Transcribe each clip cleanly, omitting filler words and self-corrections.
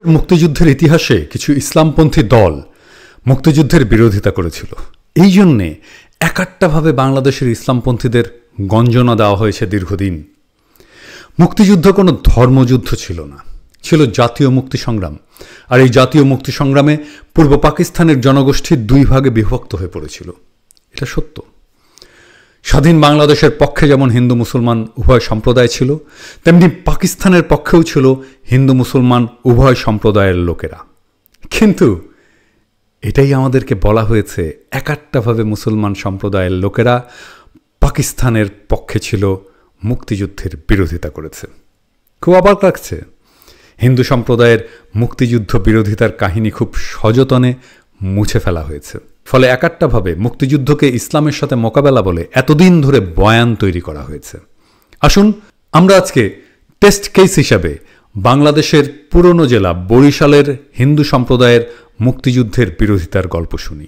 মুক্তিযুদ্ধের ইতিহাসে কিছু ইসলামপন্থী দল মুক্তিযুদ্ধের বিরোধিতা করেছিল। এই জন্যে একাট্টাভাবে বাংলাদেশের ইসলামপন্থীদের গঞ্জনা দেওয়া হয়েছে দীর্ঘদিন। মুক্তিযুদ্ধ কোনো ধর্মযুদ্ধ ছিল না, ছিল জাতীয় মুক্তি সংগ্রাম। আর এই জাতীয় মুক্তি সংগ্রামে পূর্ব পাকিস্তানের জনগোষ্ঠী দুই ভাগে বিভক্ত হয়ে পড়েছিল। এটা সত্য। স্বাধীন বাংলাদেশের পক্ষে যেমন হিন্দু মুসলমান উভয় সম্প্রদায় ছিল, তেমনি পাকিস্তানের পক্ষেও ছিল হিন্দু মুসলমান উভয় সম্প্রদায়ের লোকেরা। কিন্তু এটাই আমাদেরকে বলা হয়েছে, একাট্টাভাবে মুসলমান সম্প্রদায়ের লোকেরা পাকিস্তানের পক্ষে ছিল, মুক্তিযুদ্ধের বিরোধিতা করেছে। খুব অবাক লাগছে, হিন্দু সম্প্রদায়ের মুক্তিযুদ্ধ বিরোধিতার কাহিনী খুব সযতনে মুছে ফেলা হয়েছে। ফলে একাট্টাভাবে মুক্তিযুদ্ধকে ইসলামের সাথে মোকাবেলা বলে এতদিন ধরে বয়ান তৈরি করা হয়েছে। আসুন আমরা আজকে টেস্ট কেস হিসাবে বাংলাদেশের পুরনো জেলা বরিশালের হিন্দু সম্প্রদায়ের মুক্তিযুদ্ধের বিরোধিতার গল্প শুনি।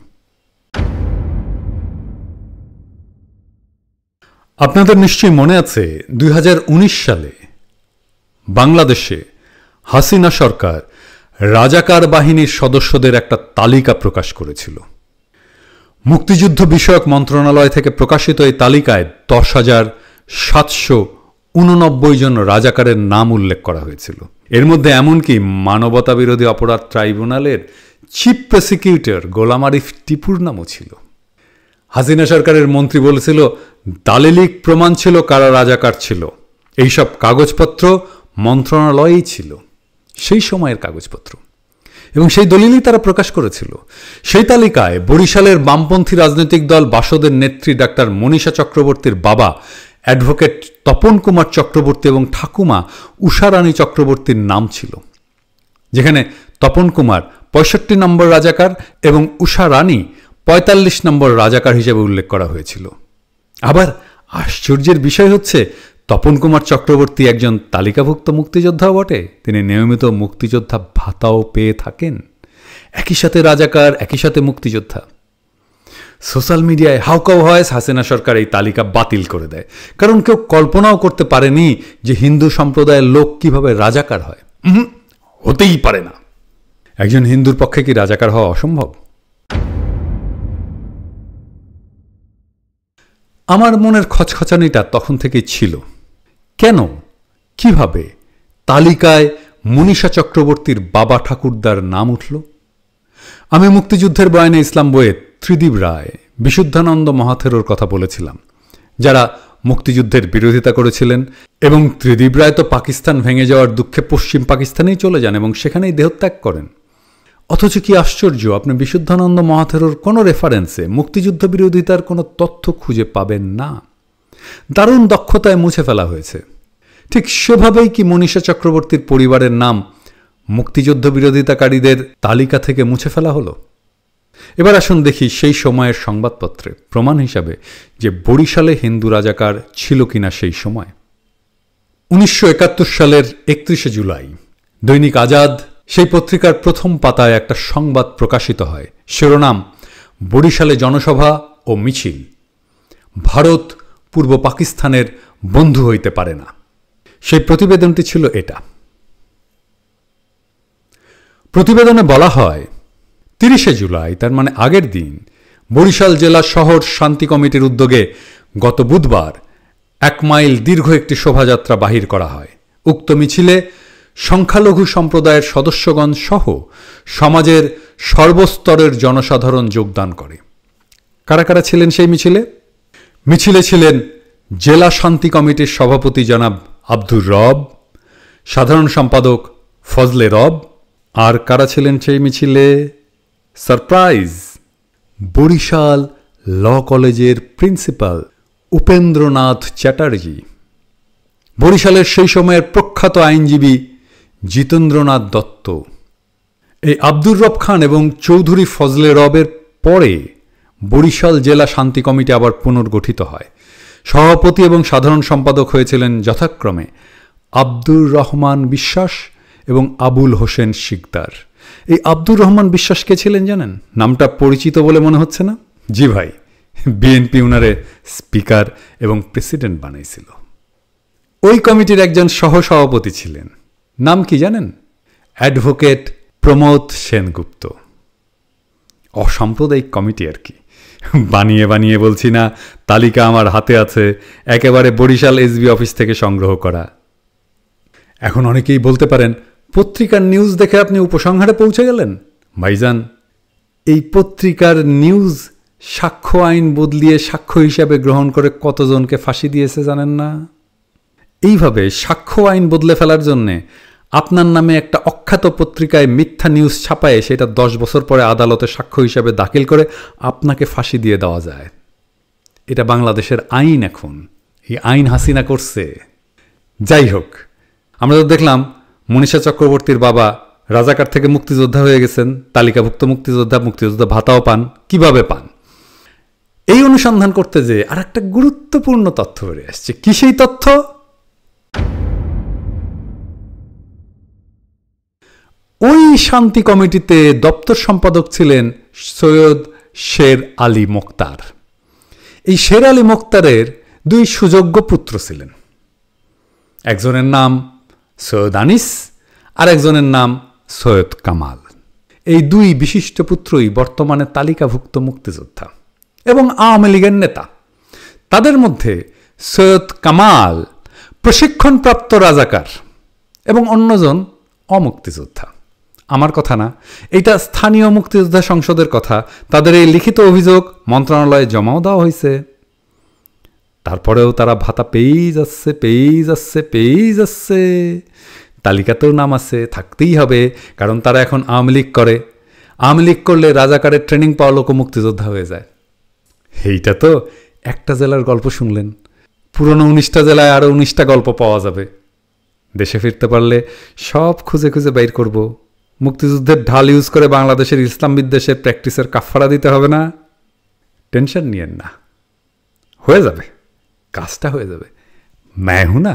আপনাদের নিশ্চয়ই মনে আছে 2019 সালে বাংলাদেশে হাসিনা সরকার রাজাকার বাহিনীর সদস্যদের একটা তালিকা প্রকাশ করেছিল। মুক্তিযুদ্ধ বিষয়ক মন্ত্রণালয় থেকে প্রকাশিত এই তালিকায় 10,789 জন রাজাকারের নাম উল্লেখ করা হয়েছিল। এর মধ্যে এমনকি মানবতা বিরোধী অপরাধ ট্রাইব্যুনালের চিফ প্রসিকিউটর গোলাম আরিফ টিপুর নামও ছিল। হাসিনা সরকারের মন্ত্রী বলেছিল দালিলিক প্রমাণ ছিল কারা রাজাকার ছিল, এইসব কাগজপত্র মন্ত্রণালয়েই ছিল, সেই সময়ের কাগজপত্র, এবং সেই দলিলই তারা প্রকাশ করেছিল। সেই তালিকায় বরিশালের বামপন্থী রাজনৈতিক দল বাসদের নেত্রী ডাক্তার মনীষা চক্রবর্তীর বাবা অ্যাডভোকেট তপন কুমার চক্রবর্তী এবং ঠাকুমা উষারানী চক্রবর্তীর নাম ছিল, যেখানে তপন কুমার 65 নম্বর রাজাকার এবং উষারানী 45 নম্বর রাজাকার হিসেবে উল্লেখ করা হয়েছিল। আবার আশ্চর্যের বিষয় হচ্ছে, তপন কুমার চক্রবর্তী একজন তালিকাভুক্ত মুক্তিযোদ্ধাও বটে। তিনি নিয়মিত মুক্তিযোদ্ধা ভাতাও পেয়ে থাকেন। একই সাথে রাজাকার, একই সাথে মুক্তিযোদ্ধা। সোশ্যাল মিডিয়ায় হাউকাউ হয় হাসিনা সরকার এই তালিকা বাতিল করে দেয়, কারণ কেউ কল্পনাও করতে পারেনি যে হিন্দু সম্প্রদায়ের লোক কিভাবে রাজাকার হয়। হতেই পারে না। একজন হিন্দুর পক্ষে কি রাজাকার হওয়া অসম্ভব? আমার মনের খচখচানিটা তখন থেকেই ছিল, কেন, কিভাবে তালিকায় মনীষা চক্রবর্তীর বাবা ঠাকুরদার নাম উঠল? আমি মুক্তিযুদ্ধের বয়ানে ইসলাম বইয়ে ত্রিদিব রায়, বিশুদ্ধানন্দ মহাথেরোর কথা বলেছিলাম, যারা মুক্তিযুদ্ধের বিরোধিতা করেছিলেন। এবং ত্রিদিব রায় তো পাকিস্তান ভেঙে যাওয়ার দুঃখে পশ্চিম পাকিস্তানেই চলে যান এবং সেখানেই দেহত্যাগ করেন। অথচ কি আশ্চর্য, আপনি বিশুদ্ধানন্দ মহাথেরোর কোনো রেফারেন্সে মুক্তিযুদ্ধ বিরোধিতার কোনো তথ্য খুঁজে পাবেন না। দারুণ দক্ষতায় মুছে ফেলা হয়েছে। ঠিক সেভাবেই কি মনীষা চক্রবর্তীর পরিবারের নাম মুক্তিযুদ্ধ বিরোধিতাকারীদের তালিকা থেকে মুছে ফেলা হলো? এবার আসুন দেখি সেই সময়ের সংবাদপত্রে প্রমাণ হিসাবে যে বরিশালে হিন্দু রাজাকার ছিল কিনা সেই সময়। 1971 সালের 31 জুলাই দৈনিক আজাদ, সেই পত্রিকার প্রথম পাতায় একটা সংবাদ প্রকাশিত হয়। শিরোনাম, বরিশালে জনসভা ও মিছিল, ভারত পূর্ব পাকিস্তানের বন্ধু হইতে পারে না। সেই প্রতিবেদনটি ছিল এটা। প্রতিবেদনে বলা হয়, 30 জুলাই, তার মানে আগের দিন, বরিশাল জেলা শহর শান্তি কমিটির উদ্যোগে গত বুধবার 1 মাইল দীর্ঘ একটি শোভাযাত্রা বাহির করা হয়। উক্ত মিছিলে সংখ্যালঘু সম্প্রদায়ের সদস্যগণ সহ সমাজের সর্বস্তরের জনসাধারণ যোগদান করে। কারা কারা ছিলেন সেই মিছিলে? মিছিলে ছিলেন জেলা শান্তি কমিটির সভাপতি জনাব আব্দুর রব, সাধারণ সম্পাদক ফজলে রব। আর কারা ছিলেন সেই মিছিলে? সারপ্রাইজ, বরিশাল ল কলেজের প্রিন্সিপাল উপেন্দ্রনাথ চ্যাটার্জি, বরিশালের সেই সময়ের প্রখ্যাত আইনজীবী জিতেন্দ্রনাথ দত্ত। এই আব্দুর রব খান এবং চৌধুরী ফজলে রবের পরে বরিশাল জেলা শান্তি কমিটি আবার পুনর্গঠিত হয়। সভাপতি এবং সাধারণ সম্পাদক হয়েছিলেন যথাক্রমে আব্দুর রহমান বিশ্বাস এবং আবুল হোসেন শিকদার। এই আব্দুর রহমান বিশ্বাস কে ছিলেন জানেন? নামটা পরিচিত বলে মনে হচ্ছে না? জি ভাই, বিএনপি উনারে স্পিকার এবং প্রেসিডেন্ট বানাইছিল। ওই কমিটির একজন সহসভাপতি ছিলেন, নাম কি জানেন? অ্যাডভোকেট প্রমোদ সেনগুপ্ত। অসাম্প্রদায়িক কমিটি আর কি, বানিয়ে বানিয়ে বলছি না, তালিকা আমার হাতে আছে, একেবারে বরিশাল এসবি অফিস থেকে সংগ্রহ করা। এখন অনেকেই বলতে পারেন, পত্রিকার নিউজ দেখে আপনি উপসংহারে পৌঁছে গেলেন। ভাইজান, এই পত্রিকার নিউজ সাক্ষ্য আইন বদলিয়ে সাক্ষ্য হিসাবে গ্রহণ করে কতজনকে ফাঁসি দিয়েছে জানেন না? এইভাবে সাক্ষ্য আইন বদলে ফেলার জন্যে আপনার নামে একটা অখ্যাত পত্রিকায় মিথ্যা নিউজ ছাপায় সেটা 10 বছর পরে আদালতে সাক্ষ্য হিসাবে দাখিল করে আপনাকে ফাঁসি দিয়ে দেওয়া যায়। এটা বাংলাদেশের আইন। এখন এই আইন হাসিনা করছে। যাই হোক, আমরা তো দেখলাম মনীষা চক্রবর্তীর বাবা রাজাকার থেকে মুক্তিযোদ্ধা হয়ে গেছেন, তালিকাভুক্ত মুক্তিযোদ্ধা ভাতাও পান। কিভাবে পান? এই অনুসন্ধান করতে যে আর একটা গুরুত্বপূর্ণ তথ্য বেরিয়ে আসছে। কি সেই তথ্য? ওই শান্তি কমিটিতে দপ্তর সম্পাদক ছিলেন সৈয়দ শের আলী মোক্তার। এই শের আলী মোক্তারের 2 সুযোগ্য পুত্র ছিলেন। একজনের নাম সৈয়দ আনিস আর একজনের নাম সৈয়দ কামাল। এই 2 বিশিষ্ট পুত্রই বর্তমানে তালিকাভুক্ত মুক্তিযোদ্ধা এবং আওয়ামী লীগের নেতা। তাদের মধ্যে সৈয়দ কামাল প্রশিক্ষণপ্রাপ্ত রাজাকার এবং অন্যজন অমুক্তিযোদ্ধা। আমার কথা না, এইটা স্থানীয় মুক্তিযোদ্ধা সংসদের কথা। তাদের এই লিখিত অভিযোগ মন্ত্রণালয়ে জমাও দেওয়া হয়েছে। তারপরেও তারা ভাতা পেয়েই যাচ্ছে। তালিকাতেও নাম আছে, থাকতেই হবে, কারণ তারা এখন আওয়ামী লীগ করে। আওয়ামী লীগ করলে রাজাকারের ট্রেনিং পাওয়া লোক মুক্তিযোদ্ধা হয়ে যায়। এইটা তো একটা জেলার গল্প শুনলেন, পুরনো 19টা জেলায় আরও 19টা গল্প পাওয়া যাবে। দেশে ফিরতে পারলে সব খুঁজে খুঁজে বাইর করব। মুক্তিযুদ্ধের ঢাল ইউজ করে বাংলাদেশের ইসলাম বিদ্বেষের প্র্যাকটিসের কাফারা দিতে হবে না। টেনশন নিয়েন না, হয়ে যাবে, কাজটা হয়ে যাবে। मैं हूं ना।